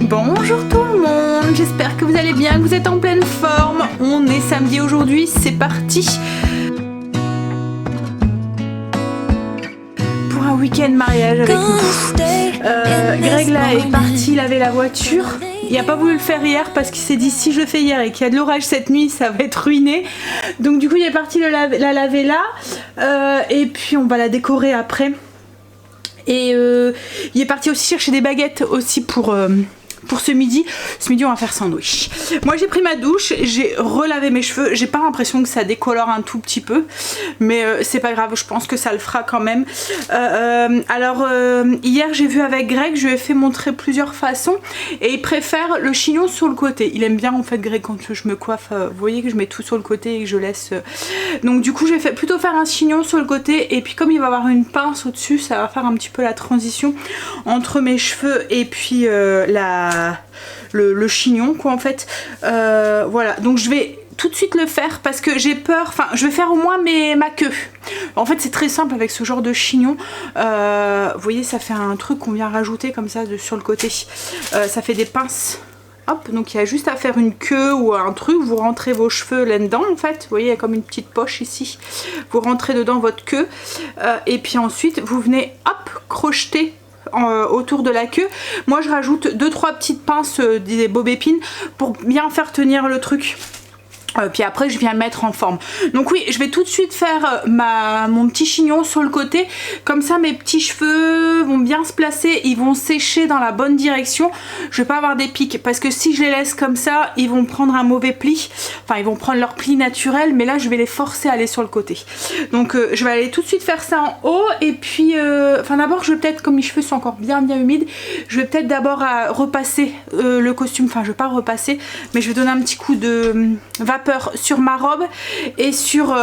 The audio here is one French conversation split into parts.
Bonjour tout le monde, j'espère que vous allez bien, que vous êtes en pleine forme. On est samedi aujourd'hui, c'est parti pour un week-end mariage avec nous. Greg là est parti laver la voiture. Il n'a pas voulu le faire hier parce qu'il s'est dit si je le fais hier et qu'il y a de l'orage cette nuit, ça va être ruiné. Donc du coup il est parti la laver là et puis on va la décorer après. Et il est parti aussi chercher des baguettes aussi pour ce midi. Ce midi on va faire sandwich. Moi j'ai pris ma douche, j'ai relavé mes cheveux. J'ai pas l'impression que ça décolore un tout petit peu, mais c'est pas grave, je pense que ça le fera quand même. Hier j'ai vu avec Greg, je lui ai fait montrer plusieurs façons et il préfère le chignon sur le côté. Il aime bien en fait Greg quand je me coiffe, vous voyez que je mets tout sur le côté et que je laisse. Donc du coup je vais plutôt faire un chignon sur le côté et puis comme il va avoir une pince au dessus, ça va faire un petit peu la transition entre mes cheveux et puis le chignon quoi en fait. Voilà, donc je vais tout de suite le faire parce que j'ai peur, enfin je vais faire au moins ma queue. En fait c'est très simple avec ce genre de chignon. Vous voyez ça fait un truc qu'on vient rajouter comme ça sur le côté. Ça fait des pinces. Hop, donc il y a juste à faire une queue ou un truc, vous rentrez vos cheveux là-dedans en fait, vous voyez il y a comme une petite poche ici, vous rentrez dedans votre queue et puis ensuite vous venez hop crocheter autour de la queue. Moi je rajoute 2-3 petites pinces, des bobépines pour bien faire tenir le truc. Puis après je viens le mettre en forme. Donc oui, je vais tout de suite faire mon petit chignon sur le côté. Comme ça mes petits cheveux vont bien se placer, ils vont sécher dans la bonne direction. Je vais pas avoir des pics parce que si je les laisse comme ça, ils vont prendre un mauvais pli. Enfin ils vont prendre leur pli naturel, mais là je vais les forcer à aller sur le côté. Donc je vais aller tout de suite faire ça en haut. Et puis, d'abord je vais peut-être, comme mes cheveux sont encore bien humides, je vais peut-être d'abord repasser le costume. Enfin je vais pas repasser, mais je vais donner un petit coup de vapeur sur ma robe et sur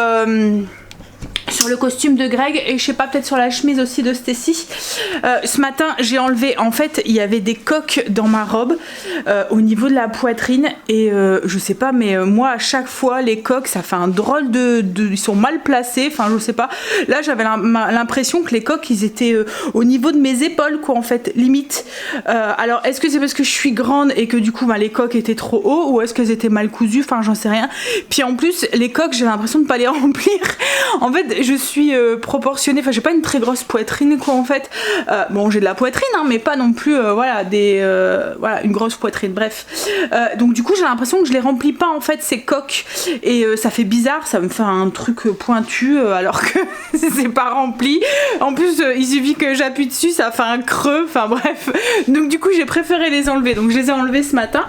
le costume de Greg et je sais pas, peut-être sur la chemise aussi de Stacy. Ce matin j'ai enlevé, en fait il y avait des coques dans ma robe au niveau de la poitrine et je sais pas, mais moi à chaque fois les coques ça fait un drôle ils sont mal placés, enfin je sais pas, là j'avais l'impression que les coques ils étaient au niveau de mes épaules quoi en fait, limite. Alors est-ce que c'est parce que je suis grande et que du coup les coques étaient trop hauts ou est-ce qu'elles étaient mal cousues, enfin j'en sais rien. Puis en plus les coques j'ai l'impression de pas les remplir. En fait je suis proportionnée, enfin j'ai pas une très grosse poitrine quoi en fait. Bon j'ai de la poitrine hein, mais pas non plus voilà une grosse poitrine, bref. Donc du coup j'ai l'impression que je les remplis pas en fait ces coques et ça fait bizarre, ça me fait un truc pointu alors que c'est pas rempli. En plus il suffit que j'appuie dessus, ça fait un creux, enfin bref. Donc du coup j'ai préféré les enlever, donc je les ai enlevés ce matin.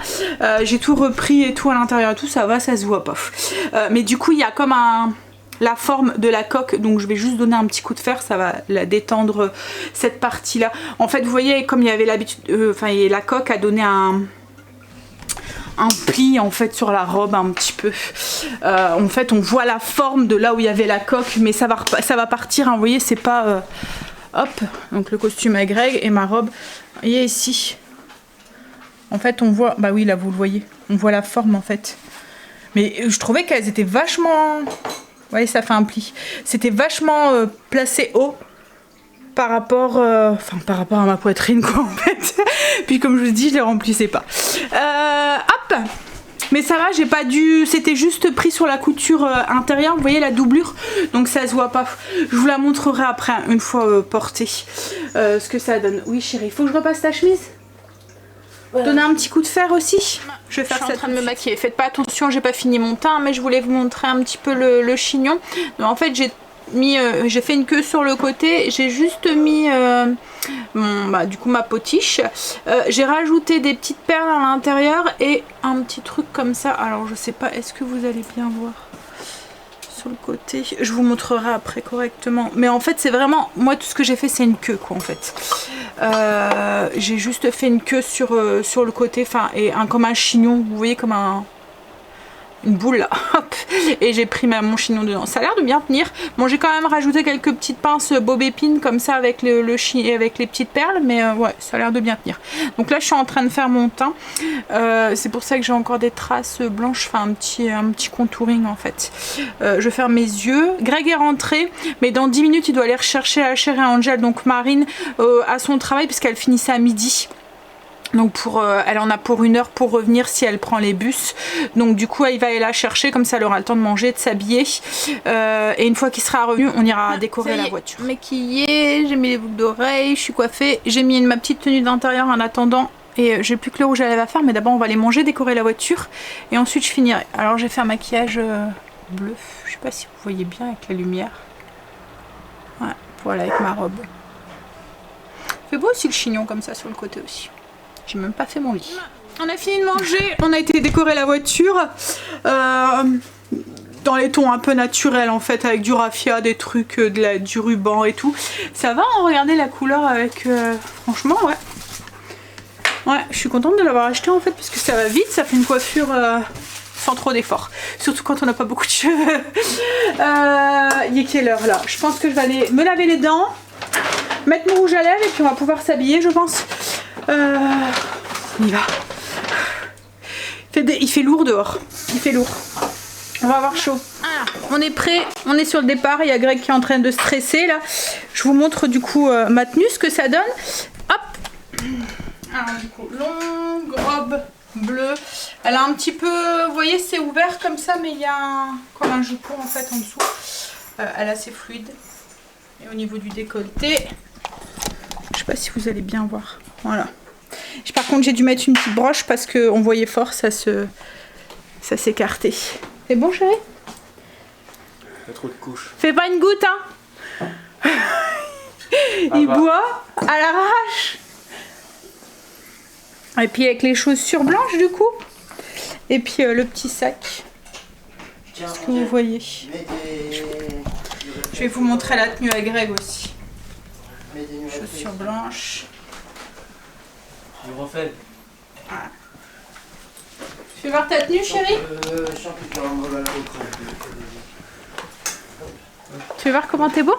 J'ai tout repris et tout à l'intérieur et tout, ça va, ça se voit pas. Mais du coup il y a comme la forme de la coque, donc je vais juste donner un petit coup de fer, ça va la détendre cette partie là. En fait vous voyez comme il y avait l'habitude, la coque a donné un pli en fait sur la robe un petit peu. En fait on voit la forme de là où il y avait la coque, mais ça va partir hein, vous voyez c'est pas hop, donc le costume à Greg et ma robe, vous voyez ici en fait on voit, bah oui là vous le voyez, on voit la forme en fait, mais je trouvais qu'elles étaient vachement, vous voyez ça fait un pli, c'était vachement placé haut par rapport à ma poitrine quoi en fait. Puis comme je vous dis je les remplissais pas. Hop, mais ça va, j'ai pas dû, c'était juste pris sur la couture intérieure, vous voyez la doublure, donc ça se voit pas. Je vous la montrerai après une fois portée ce que ça donne. Oui chérie, il faut que je repasse ta chemise. Donner un petit coup de fer aussi. Je vais faire ça. Je suis en train de me maquiller. Faites pas attention, j'ai pas fini mon teint, mais je voulais vous montrer un petit peu le chignon. Donc, en fait, j'ai fait une queue sur le côté. J'ai juste mis du coup ma potiche. J'ai rajouté des petites perles à l'intérieur et un petit truc comme ça. Alors je sais pas, est-ce que vous allez bien voir sur le côté? Je vous montrerai après correctement. Mais en fait c'est vraiment, moi tout ce que j'ai fait c'est une queue quoi en fait. J'ai juste fait une queue sur le côté, et comme un chignon, vous voyez comme une boule là, hop, et j'ai pris mon chignon dedans. Ça a l'air de bien tenir. Bon j'ai quand même rajouté quelques petites pinces bobépines comme ça avec avec les petites perles, mais ouais ça a l'air de bien tenir. Donc là je suis en train de faire mon teint, c'est pour ça que j'ai encore des traces blanches, un petit contouring en fait. Je vais faire mes yeux. Greg est rentré, mais dans 10 minutes il doit aller rechercher la chère et Angel, donc Marine, à son travail puisqu'elle finissait à midi. Donc elle en a pour 1 heure pour revenir si elle prend les bus. Donc du coup elle va aller la chercher, comme ça elle aura le temps de manger, de s'habiller. Et une fois qu'il sera revenu, on ira décorer la voiture. Maquillée, j'ai mis les boucles d'oreilles, je suis coiffée. J'ai mis ma petite tenue d'intérieur en attendant. Et j'ai plus que le rouge à lèvres à faire, mais d'abord on va aller manger, décorer la voiture. Et ensuite je finirai. Alors j'ai fait un maquillage bleu. Je sais pas si vous voyez bien avec la lumière. Ouais, voilà avec ma robe. Fait beau aussi le chignon comme ça sur le côté aussi. J'ai même pas fait mon lit. On a fini de manger, on a été décorer la voiture dans les tons un peu naturels en fait, avec du raffia, des trucs, du ruban et tout. Ça va, hein, regardez la couleur avec... franchement, ouais. Ouais, je suis contente de l'avoir acheté en fait, parce que ça va vite, ça fait une coiffure sans trop d'efforts. Surtout quand on n'a pas beaucoup de cheveux. Il est quelle heure là? Je pense que je vais aller me laver les dents, mettre mon rouge à lèvres et puis on va pouvoir s'habiller, je pense. On y va. Il fait lourd dehors. Il fait lourd. On va avoir chaud. Ah, on est prêt. On est sur le départ. Il y a Greg qui est en train de stresser là. Je vous montre du coup ma tenue, ce que ça donne. Hop. Alors du coup, longue robe bleue. Elle a un petit peu... Vous voyez, c'est ouvert comme ça, mais il y a comme un jupon en fait en dessous. Elle est assez fluide. Et au niveau du décolleté, je sais pas si vous allez bien voir. Voilà. Par contre, j'ai dû mettre une petite broche parce qu'on voyait fort, ça s'écartait. C'est bon, chérie? Pas trop de couches. Fais pas une goutte, hein. Il boit à l'arrache. Et puis avec les chaussures blanches, du coup. Et puis le petit sac. Tiens, ce que vous voyez. Je vais vous montrer la tenue à Greg aussi. Chaussures blanches. Je refais. Voilà. Tu veux voir ta tenue, chérie? Tu veux voir comment t'es beau?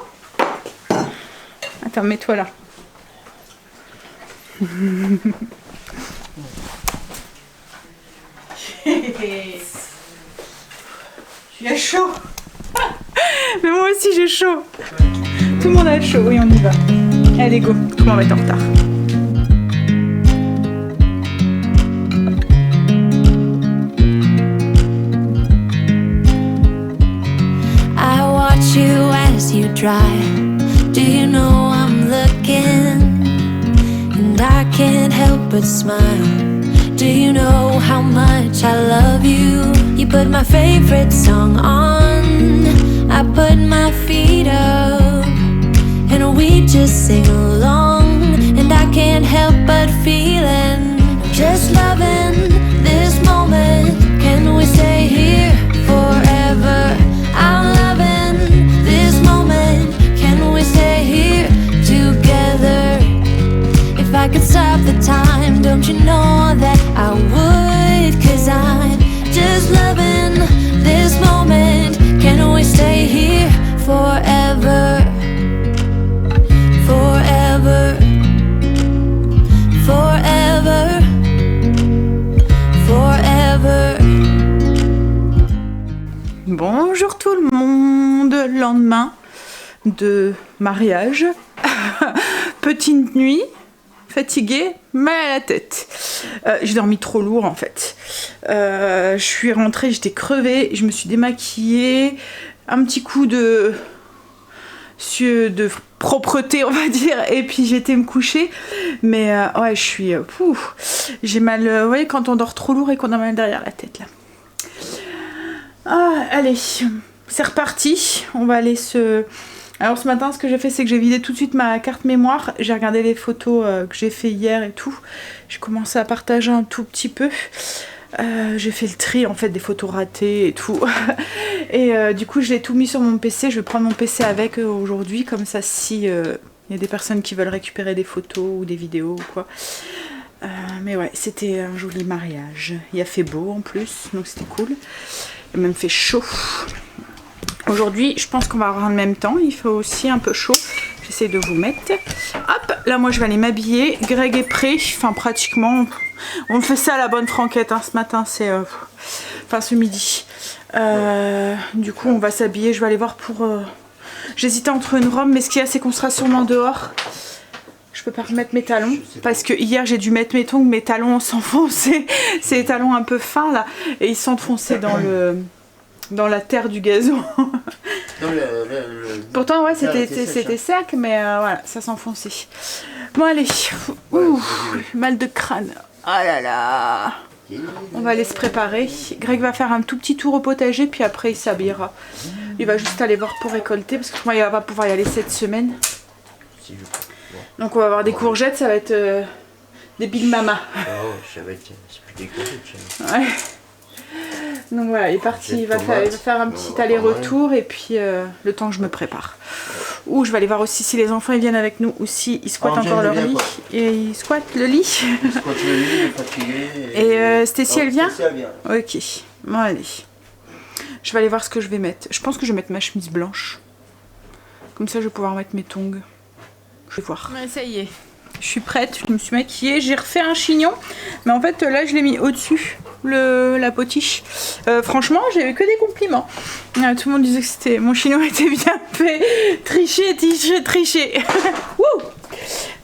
Attends, mets-toi là. J'ai chaud. Mais moi aussi j'ai chaud. Tout le monde a chaud, oui on y va. Allez go, tout le monde va être en retard. You drive. Do you know I'm looking? And I can't help but smile. Do you know how much I love you? You put my favorite song on. I put my feet up and we just sing along. And I can't help but feeling just loving this moment. Can we stay here forever? I'm loving this moment. Can we stay here together? If I could stop the time, don't you know that I would? 'Cause I'm just loving this moment. Can we stay here forever? Forever. Forever. Forever. Bonjour tout le monde, lendemain de mariage, petite nuit, fatiguée, mal à la tête. J'ai dormi trop lourd en fait. Je suis rentrée, j'étais crevée, je me suis démaquillée, un petit coup de propreté on va dire, et puis j'étais me coucher. Mais ouais, je suis... j'ai mal, vous voyez quand on dort trop lourd et qu'on a mal derrière la tête là. Ah, allez, c'est reparti. On va aller se... Alors ce matin, ce que j'ai fait, c'est que j'ai vidé tout de suite ma carte mémoire. J'ai regardé les photos que j'ai fait hier et tout. J'ai commencé à partager un tout petit peu. J'ai fait le tri en fait des photos ratées et tout. Et du coup, je l'ai tout mis sur mon PC. Je vais prendre mon PC avec aujourd'hui. Comme ça, si y a des personnes qui veulent récupérer des photos ou des vidéos ou quoi. Mais ouais, c'était un joli mariage. Il a fait beau en plus, donc c'était cool. Il a même fait chaud. Aujourd'hui, je pense qu'on va avoir le même temps. Il fait aussi un peu chaud. J'essaie de vous mettre. Hop, là moi je vais aller m'habiller. Greg est prêt. Enfin pratiquement. On fait ça à la bonne franquette hein, ce matin. C'est... Enfin ce midi. Du coup on va s'habiller. Je vais aller voir pour... J'hésitais entre une robe. Mais ce qu'il y a c'est qu'on sera sûrement dehors. Je peux pas remettre mes talons parce que hier j'ai dû mettre mes tongs, mes talons s'enfonçaient. C'est des talons un peu fins là et ils s'enfonçaient dans la terre du gazon. Pourtant ouais c'était sec mais voilà ça s'enfonçait. Bon allez, ouh, mal de crâne. Oh là là. On va aller se préparer. Greg va faire un tout petit tour au potager puis après il s'habillera. Il va juste aller voir pour récolter parce que moi il va pas pouvoir y aller cette semaine. Donc on va avoir des courgettes, ça va être des Big Mama. Oh, ça va être c'est plus des courgettes. Ouais. Donc voilà, il est parti, il va faire un petit aller-retour et puis le temps que je me prépare. Ou je vais aller voir aussi si les enfants ils viennent avec nous ou si ils squattent encore leur lit. Et ils squattent le lit. Ils squattent le lit, il est fatigué. Et Stécie elle vient? Stécie elle vient. Ok, bon allez. Je vais aller voir ce que je vais mettre. Je pense que je vais mettre ma chemise blanche. Comme ça je vais pouvoir mettre mes tongs. Je vais voir. Ouais, ça y est. Je suis prête, je me suis maquillée, j'ai refait un chignon. Mais en fait là je l'ai mis au-dessus, la potiche. Franchement j'ai eu que des compliments. Tout le monde disait que mon chignon était bien fait. Triché. Wouh.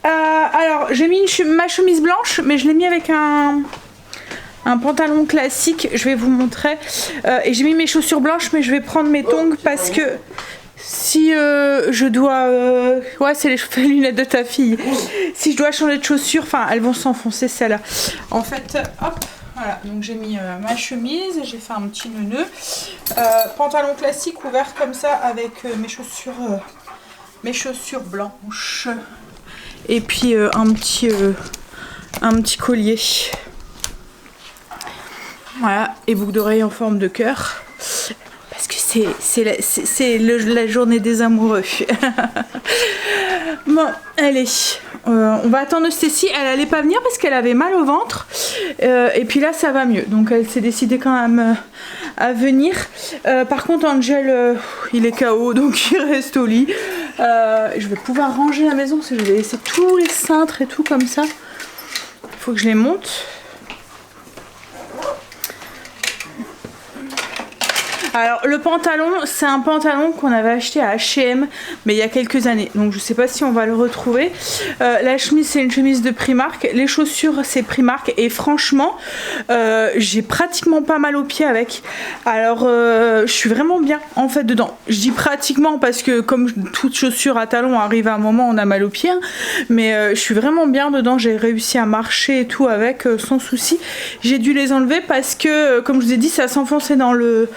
Alors j'ai mis ma chemise blanche, mais je l'ai mis avec un pantalon classique. Je vais vous montrer. Et j'ai mis mes chaussures blanches, mais je vais prendre mes tongs parce que... Si je dois... ouais, c'est les lunettes de ta fille. Si je dois changer de chaussures, enfin, elles vont s'enfoncer celles-là. En fait, hop, voilà. Donc j'ai mis ma chemise, j'ai fait un petit nœud. Pantalon classique ouvert comme ça avec mes chaussures blanches. Et puis un petit collier. Voilà, et boucle d'oreille en forme de cœur. C'est la journée des amoureux. Bon, allez. On va attendre Stécie. Elle allait pas venir parce qu'elle avait mal au ventre. Et puis là, ça va mieux. Donc elle s'est décidée quand même à venir. Par contre, Angel, il est KO. Donc il reste au lit. Je vais pouvoir ranger la maison parce que je vais laisser tous les cintres et tout comme ça. Il faut que je les monte. Alors le pantalon, c'est un pantalon qu'on avait acheté à H&M mais il y a quelques années, donc je sais pas si on va le retrouver. La chemise c'est une chemise de Primark, les chaussures c'est Primark et franchement j'ai pratiquement pas mal aux pieds avec. Alors je suis vraiment bien en fait dedans. Je dis pratiquement parce que comme toute chaussure à talons arrive à un moment on a mal aux pieds, hein. Mais je suis vraiment bien dedans, j'ai réussi à marcher et tout avec sans souci. J'ai dû les enlever parce que comme je vous ai dit ça s'enfonçait dans le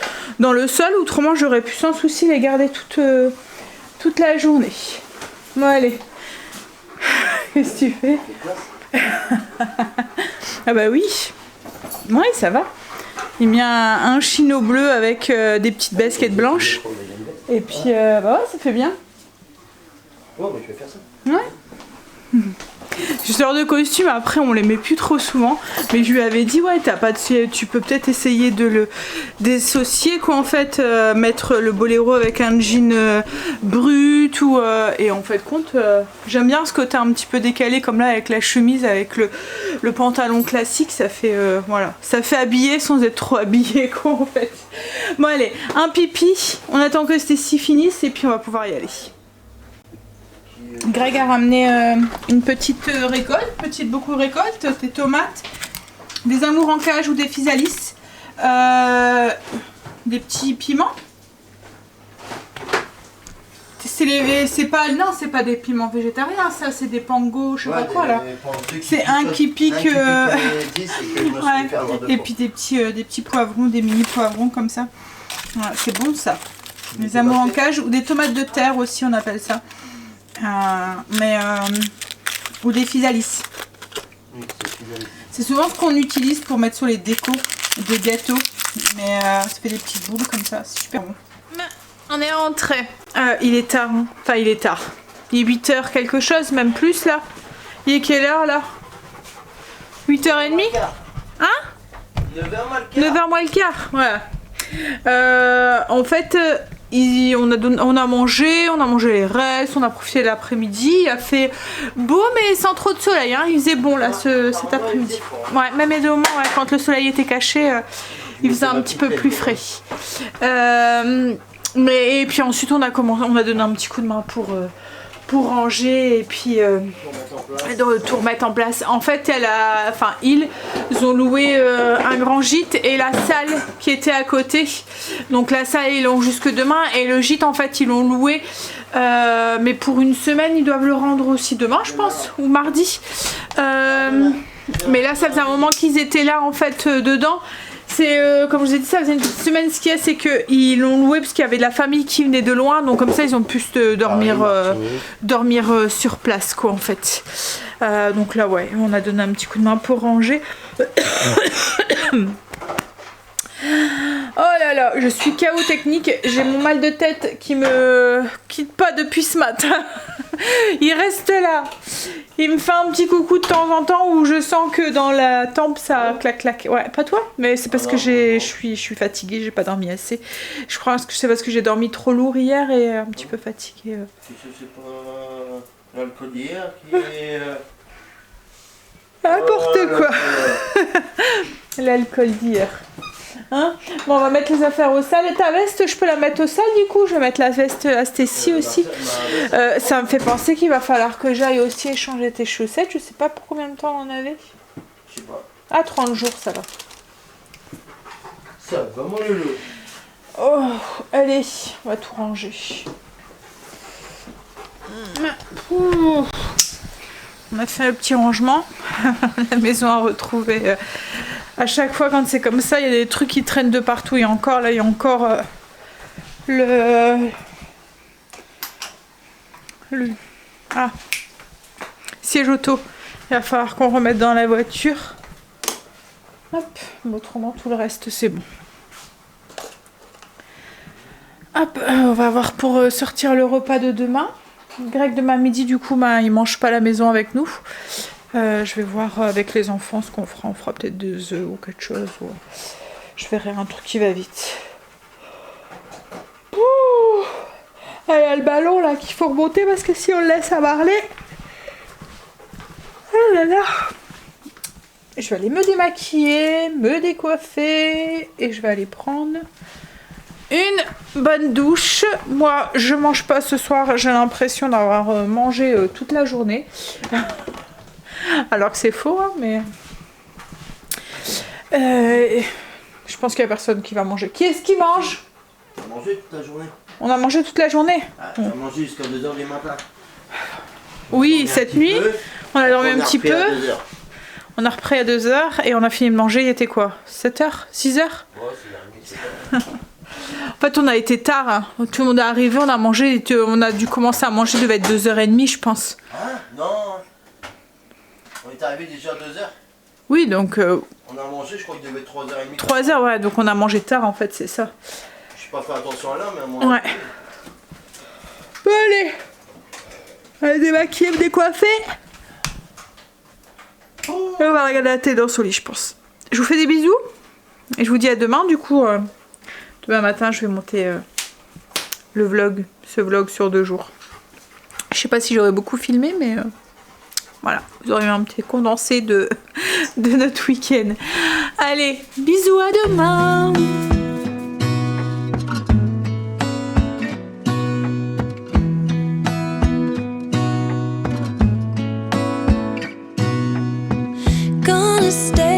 sol, autrement j'aurais pu sans souci les garder toute la journée. Bon allez. Qu'est-ce que tu fais? Ah bah oui. Ouais ça va. Il met un chino bleu avec des petites baskets blanches. Et puis bah ouais ça fait bien. Ouais bah je vais faire ça. Ouais. Je sors de costume, après on les met plus trop souvent, mais je lui avais dit ouais tu peux peut-être essayer de le dissocier quoi en fait, mettre le boléro avec un jean brut ou et en fait compte j'aime bien ce côté un petit peu décalé comme là avec la chemise avec le pantalon classique, ça fait voilà, ça fait habiller sans être trop habillé quoi en fait. Bon allez, un pipi, on attend que Stécie finisse et puis on va pouvoir y aller. Greg a ramené une petite récolte, beaucoup de récoltes, des tomates, des amours en cage ou des physalis, des petits piments. C'est pas des piments végétariens, ça c'est des pangos, je sais pas quoi là. C'est un qui pique. Ouais. Et puis des petits poivrons, des mini poivrons comme ça. Voilà, c'est bon ça. Des amours en cage ou des tomates de terre aussi on appelle ça. Ou des physalis. C'est souvent ce qu'on utilise pour mettre sur les décos des gâteaux, mais ça fait des petites boules comme ça, c'est super bon. On est rentré. Il est tard, hein. Enfin il est tard. Il est 8h quelque chose, même plus là. Il est quelle heure là? 8h30? Hein? 9h moins le quart, voilà. En fait... on a mangé les restes, on a profité de l'après-midi, il a fait beau mais sans trop de soleil, hein. Il faisait bon là cet après-midi. Ouais, même au moment quand le soleil était caché, il faisait un petit peu plus frais. Et puis ensuite on a donné un petit coup de main pour ranger et puis de tout remettre en place. En fait, ils ont loué un grand gîte et la salle qui était à côté. Donc la salle, ils l'ont jusque demain et le gîte, en fait, ils l'ont loué. Mais pour une semaine, ils doivent le rendre aussi demain, je pense, ou mardi. Mais là, ça faisait un moment qu'ils étaient là, en fait, dedans. C'est comme je vous ai dit, ça faisait une petite semaine. Ce qu'il y a, c'est qu'ils l'ont loué parce qu'il y avait de la famille qui venait de loin, donc comme ça ils ont pu dormir sur place, quoi, en fait. Donc là, ouais, on a donné un petit coup de main pour ranger. Oh là là, je suis KO technique. J'ai mon mal de tête qui me quitte pas depuis ce matin. Il reste là. Il me fait un petit coucou de temps en temps où je sens que dans la tempe ça clac clac. Ouais, pas toi, mais c'est parce que je suis fatiguée, j'ai pas dormi assez. Je crois que c'est parce que j'ai dormi trop lourd hier et un petit peu fatiguée. C'est pas l'alcool d'hier qui est... N'importe quoi. L'alcool d'hier. Hein, bon, on va mettre les affaires au sale. Ta veste, je peux la mettre au sale du coup. Je vais mettre la veste à Stécie aussi. Ça me fait penser qu'il va falloir que j'aille aussi échanger tes chaussettes. Je sais pas pour combien de temps on en avait. Je sais pas. Ah, 30 jours, ça va. Ça va, mon loulou. Oh, allez, on va tout ranger. On a fait un petit rangement. La maison a retrouvé... À chaque fois quand c'est comme ça, il y a des trucs qui traînent de partout. Et encore, là, il y a encore le siège auto. Il va falloir qu'on remette dans la voiture. Hop, mais autrement, tout le reste, c'est bon. Hop, on va voir pour sortir le repas de demain. Greg, demain midi, du coup, il mange pas à la maison avec nous. Je vais voir avec les enfants ce qu'on fera. On fera peut-être des œufs ou quelque chose. Ou... Je verrai un truc qui va vite. Ouh, il y a le ballon là qu'il faut remonter parce que si on le laisse à parler. Oh là là. Je vais aller me démaquiller, me décoiffer et je vais aller prendre une bonne douche. Moi, je mange pas ce soir. J'ai l'impression d'avoir mangé toute la journée. Alors que c'est faux, hein, mais... je pense qu'il n'y a personne qui va manger. Qui est-ce qui mange? On a mangé toute la journée. On a mangé toute la journée. On a mangé jusqu'à 2h du matin. Oui, cette nuit, on a dormi un petit peu. On On a repris à 2h et on a fini de manger, il était quoi? 7h? 6h? Ouais, c'est la nuit, En fait, on a été tard. Hein. Tout le monde est arrivé, on a mangé. On a dû commencer à manger, il devait être 2h30, je pense. Hein? Non. On est arrivé déjà à 2h. Oui, donc... On a mangé, je crois qu'il devait être 3h30. 3h, ouais, donc on a mangé tard, en fait, c'est ça. Je n'ai pas fait attention à l'heure, mais à mon Ouais. Bon, allez. Allez, démaquiller, me décoiffer. Et on va regarder la télé dans son lit, je pense. Je vous fais des bisous. Et je vous dis à demain, du coup. Demain matin, je vais monter le vlog. Ce vlog sur 2 jours. Je sais pas si j'aurais beaucoup filmé, mais... voilà, vous aurez un petit condensé de notre week-end. Allez, bisous, à demain. Gonna stay